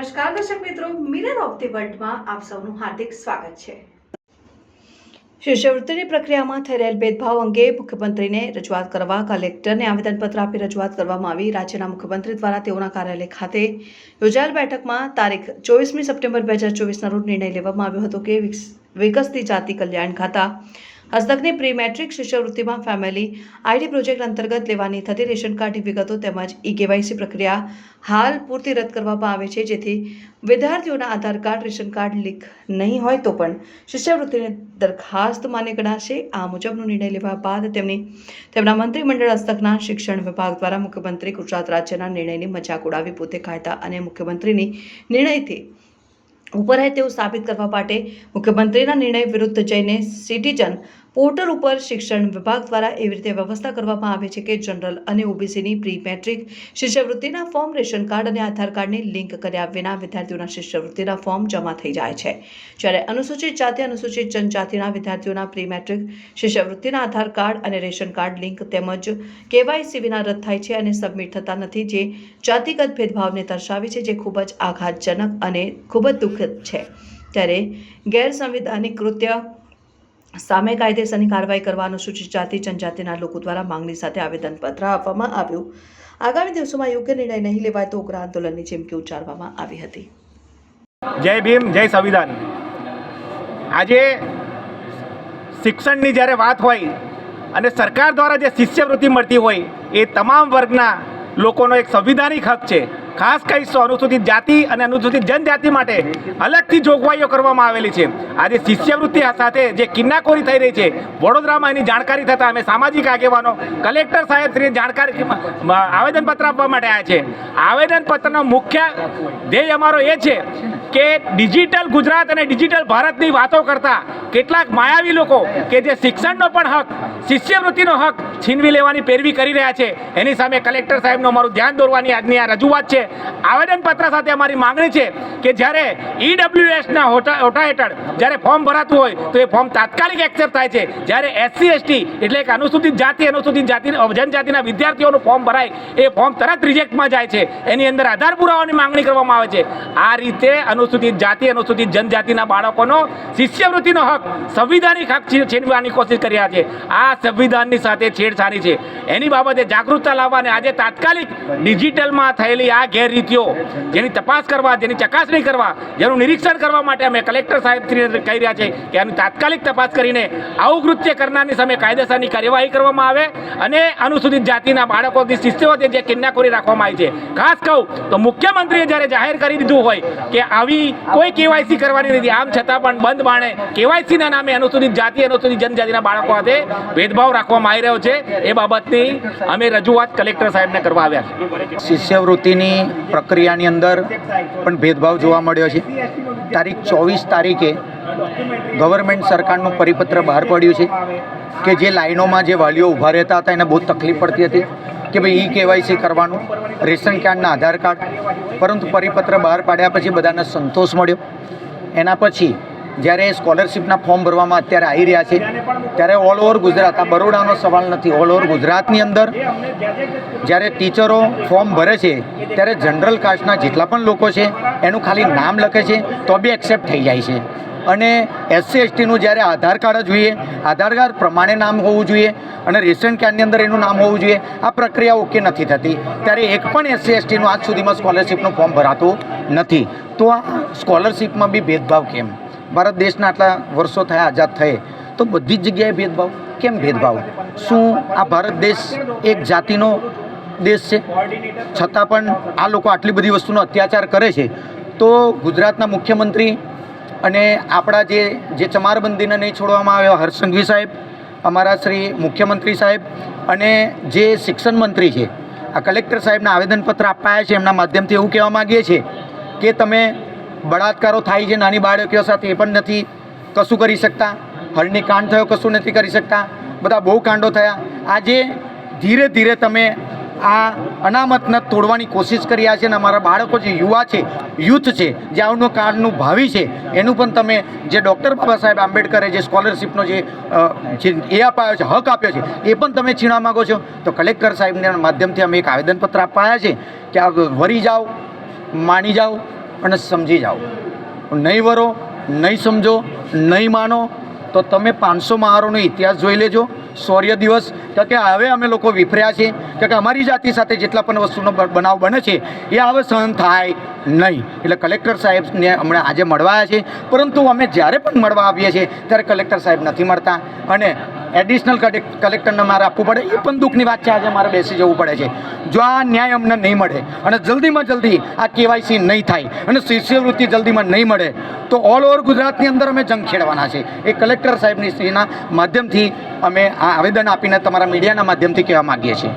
નમસ્કાર દર્શક મિત્રો, મિરર ઓફ ધી વર્લ્ડમાં આપ સૌનું હાર્દિક સ્વાગત છે। શિષ્યવૃત્તિની પ્રક્રિયામાં થઈ રહેલ ભેદભાવ અંગે મુખ્યમંત્રીને રજૂઆત કરવા કલેક્ટરને આવેદનપત્ર આપી રજૂઆત કરવામાં આવી। રાજ્યના મુખ્યમંત્રી દ્વારા તેઓના કાર્યાલય ખાતે યોજાયેલ બેઠકમાં તારીખ 24મી સપ્ટેમ્બર 2024ના રોજ નિર્ણય લેવામાં આવ્યો હતો કે વિકસતી જાતિ કલ્યાણ ખાતા હસ્તકની પ્રી મેટ્રિક શિષ્યવૃત્તિમાં ફેમિલી આઈડી પ્રોજેક્ટ અંતર્ગત લેવાની થતી રેશન કાર્ડની વિગતો તેમજ ઈ-કેવાયસી પ્રક્રિયા હાલ પૂરતી રદ કરવામાં આવે છે, જેથી વિદ્યાર્થીઓના આધાર કાર્ડ રેશન કાર્ડ લિંક નહીં હોય તો પણ શિષ્યવૃત્તિની દરખાસ્ત માન્ય ગણાશે। આ મુજબનો નિર્ણય લેવા બાદ તેમના મંત્રીમંડળ હસ્તકના શિક્ષણ વિભાગ દ્વારા મુખ્યમંત્રી ગુજરાત રાજ્યના નિર્ણયની મજાક ઉડાવી પોતે કાયદા અને મુખ્યમંત્રીની નિર્ણયથી ઉપર હે તેવું સાબિત કરવા માટે મુખ્યમંત્રીના નિર્ણય વિરુદ્ધ જઈને સિટીઝન પોર્ટલ ઉપર શિક્ષણ વિભાગ દ્વારા એવી રીતે વ્યવસ્થા કરવામાં આવે છે કે જનરલ અને ઓબીસીની પ્રી મેટ્રિક શિષ્યવૃત્તિના ફોર્મ રેશન કાર્ડ અને આધાર કાર્ડની લિંક કર્યા વિના વિદ્યાર્થીઓના શિષ્યવૃત્તિના ફોર્મ જમા થઈ જાય છે, જ્યારે અનુસૂચિત જાતિ અનુસૂચિત જનજાતિના વિદ્યાર્થીઓના પ્રી મેટ્રિક શિષ્યવૃત્તિના આધાર કાર્ડ અને રેશન કાર્ડ લિંક તેમજ કેવાયસી વિના રદ થાય છે અને સબમિટ થતા નથી, જે જાતિગત ભેદભાવને દર્શાવે છે, જે ખૂબ જ આઘાતજનક અને ખૂબ જ દુઃખદ છે। ત્યારે ગેરસંવિધાનિક કૃત્ય સામે કાયદેસરની કાર્યવાહી કરવા અનુસૂચિત જાતિ જનજાતિના લોકો દ્વારા માંગણી સાથે આવેદનપત્ર આપવામાં આવ્યું। આગામી દિવસોમાં યોગ્ય નિર્ણય નહીં લેવાય તો ઉગ્ર આંદોલનની ચીમકી ઉચ્ચારવામાં આવી હતી। જય ભીમ, જય સંવિધાન। આજે શિક્ષણની જ્યારે વાત હોય અને સરકાર દ્વારા જે શિષ્યવૃત્તિ મળતી હોય એ તમામ વર્ગના લોકોનો એક સંવિધાનિક હક છે। ખાસ કરી અનુસૂચિત જાતિ અને અનુસૂચિત જનજાતિ માટે અલગથી જોગવાઈઓ કરવામાં આવેલી છે। આજે શિષ્યવૃત્તિ સાથે જે કિન્નાખોરી થઈ રહી છે, વડોદરામાં એની જાણકારી થતાં અમે સામાજિક આગેવાનો કલેક્ટર સાહેબશ્રીને જાણકારી આવેદનપત્ર આપવા માટે આવ્યા છે। આવેદનપત્રનો મુખ્ય ધ્યેય અમારો એ છે કે ડિજિટલ ગુજરાત અને ડિજિટલ ભારતની વાતો કરતા કેટલાક માયાવી લોકો કે જે શિક્ષણનો પણ હક, શિષ્યવૃત્તિનો હક છીનવી લેવાની પેરવી કરી રહ્યા છે, એની સામે કલેક્ટર સાહેબનું અમારું ધ્યાન દોરવાની આજની આ રજૂઆત છે। આવેદનપત્ર સાથે અમારી માંગણી છે કે જ્યારે ઈડબ્લ્યુએસના હોટા હેઠળ જ્યારે ફોર્મ ભરાતું હોય તો એ ફોર્મ તાત્કાલિક એક્સેપ્ટ થાય છે, જ્યારે એસસી એસટી એટલે કે અનુસૂચિત જાતિ અનુસૂચિત જનજાતિના વિદ્યાર્થીઓનું ફોર્મ ભરાય એ ફોર્મ તરત રિજેક્ટમાં જાય છે, એની અંદર આધાર પુરાવાની માંગણી કરવામાં આવે છે। આ રીતે અનુસૂચિત જાતિ અનુસૂચિત જનજાતિના બાળકોનો શિષ્યવૃત્તિનો હક, સંવિધાનિક હક છીનવવાની કોશિશ કરી રહ્યા છે। આ સંવિધાનની સાથે છેડછાડી છે, એની બાબતે જાગૃતતા લાવવાને આજે તાત્કાલિક ડિજિટલમાં થયેલી આ ગેરરીતિઓ જેની તપાસ કરવા, જેની ચકાસણી કરવા, જેનું નિરીક્ષણ કરવા માટે અમે કલેક્ટર સાહેબશ્રીને કહી રહ્યા છે કે આની તાત્કાલિક તપાસ કરીને આવું કૃત્ય કરનારની સામે કાયદેસરની કાર્યવાહી કરવામાં આવે અને અનુસૂચિત જાતિના બાળકોની શિષ્યવૃત્તિ જે કિન્નાખોરી રાખવામાં આવી છે। ખાસ કહું તો મુખ્યમંત્રીએ જ્યારે જાહેર કરી દીધું હોય કે આવી કોઈ કેવાયસી કરવાની નથી, આમ છતાં પણ બંધ બાણે કેવાયસીના નામે અનુસૂચિત જાતિ અનુસૂચિત જનજાતિના બાળકો સાથે ભેદભાવ રાખવામાં આવી રહ્યો છે, એ બાબતની અમે રજૂઆત કલેક્ટર સાહેબને કરવા આવ્યા છે। શિષ્યવૃત્તિની પ્રક્રિયાની અંદર પણ ભેદભાવ જોવા મળ્યો છે। તારીખ 24 તારીખે ગવર્મેન્ટ સરકારનું પરિપત્ર બહાર પડ્યું છે કે જે લાઈનોમાં જે વાલીઓ ઊભા રહેતા હતા એને બહુ તકલીફ પડતી હતી કે ભાઈ ઈ-કેવાયસી કરવાનું, રેશન કાર્ડના આધાર કાર્ડ, પરંતુ પરિપત્ર બહાર પાડ્યા પછી બધાને સંતોષ મળ્યો। એના પછી જ્યારે સ્કોલરશિપના ફોર્મ ભરવામાં અત્યારે આવી રહ્યા છે ત્યારે ઓલ ઓવર ગુજરાત, આ બરોડાનો સવાલ નથી, ઓલ ઓવર ગુજરાતની અંદર જ્યારે ટીચરો ફોર્મ ભરે છે ત્યારે જનરલ કાસ્ટના જેટલા પણ લોકો છે એનું ખાલી નામ લખે છે તો બી એક્સેપ્ટ થઈ જાય છે, અને એસસી એસટીનું જ્યારે આધાર કાર્ડ જોઈએ, આધાર કાર્ડ પ્રમાણે નામ હોવું જોઈએ અને રેશન કાર્ડની અંદર એનું નામ હોવું જોઈએ, આ પ્રક્રિયા ઓકે નથી થતી, ત્યારે એક પણ એસસી એસટીનું આજ સુધીમાં સ્કોલરશિપનું ફોર્મ ભરાતું નથી। તો આ સ્કોલરશિપમાં બી ભેદભાવ કેમ? ભારત દેશના આટલા વર્ષો થયા આઝાદ થયે તો બધી જ જગ્યાએ ભેદભાવ કેમ? ભેદભાવ શું આ ભારત દેશ એક જાતિનો દેશ છે? છતાં પણ આ લોકો આટલી બધી વસ્તુનો અત્યાચાર કરે છે, તો ગુજરાતના મુખ્યમંત્રી અને આપણા જે ચમારબંધીને નહીં છોડવામાં આવ્યો હર્ષ સંઘવી સાહેબ, અમારા શ્રી મુખ્યમંત્રી સાહેબ અને જે શિક્ષણ મંત્રી છે, આ કલેક્ટર સાહેબને આવેદનપત્ર અપાયા છે, એમના માધ્યમથી એવું કહેવા માગીએ છીએ કે તમે બળાત્કારો થાય છે નાની બાળકીઓ સાથે એ પણ નથી કશું કરી શકતા, હરણી કાંડ થયો કશું નથી કરી શકતા, બધા બહુ કાંડો થયા। આજે ધીરે ધીરે તમે આ અનામતને તોડવાની કોશિશ કર્યા છે અને અમારા બાળકો જે યુવા છે, યુથ છે, જે આવનું કાળનું ભાવિ છે, એનું પણ તમે જે ડૉક્ટર બાબા સાહેબ આંબેડકરે જે સ્કોલરશિપનો જે આપ્યો છે, હક આપ્યો છે, એ પણ તમે છીનવા માગો છો। તો કલેક્ટર સાહેબના માધ્યમથી અમે એક આવેદનપત્ર આપવા આવ્યા છે કે આ વરી જાઓ, માની જાઓ અને સમજી જાઓ. નહીં વરો, નહીં સમજો, નહીં માનો તો તમે 500 મહારોનો ઇતિહાસ જોઈ લેજો. શૌર્ય દિવસ કે હવે અમે લોકો વિફર્યા છે કે અમારી જાતિ સાથે જેટલા પણ વસ્તુનો બનાવ બને છે એ હવે સહન થાય નહીં. એટલે કલેક્ટર સાહેબને હમણાં આજે મળવા આવ્યા છે, પરંતુ અમે જ્યારે પણ મળવા આવીએ છીએ ત્યારે કલેક્ટર સાહેબ નથી મળતા અને એડિશનલ કલેક્ટરને મારે આપવું પડે. એ પણ દુઃખની વાત છે, આજે મારે બેસી જવું પડે છે. જો આ ન્યાય અમને નહીં મળે અને જલ્દીમાં જલ્દી આ કેવાયસી નહીં થાય અને શિષ્યવૃત્તિ જલ્દીમાં નહીં મળે તો ઓલ ઓવર ગુજરાતની અંદર અમે જંગ છેડવાના છે. એ કલેક્ટર સાહેબની માધ્યમથી અમે આ આવેદન આપીને તમારા મીડિયાના માધ્યમથી કહેવા માગીએ છીએ.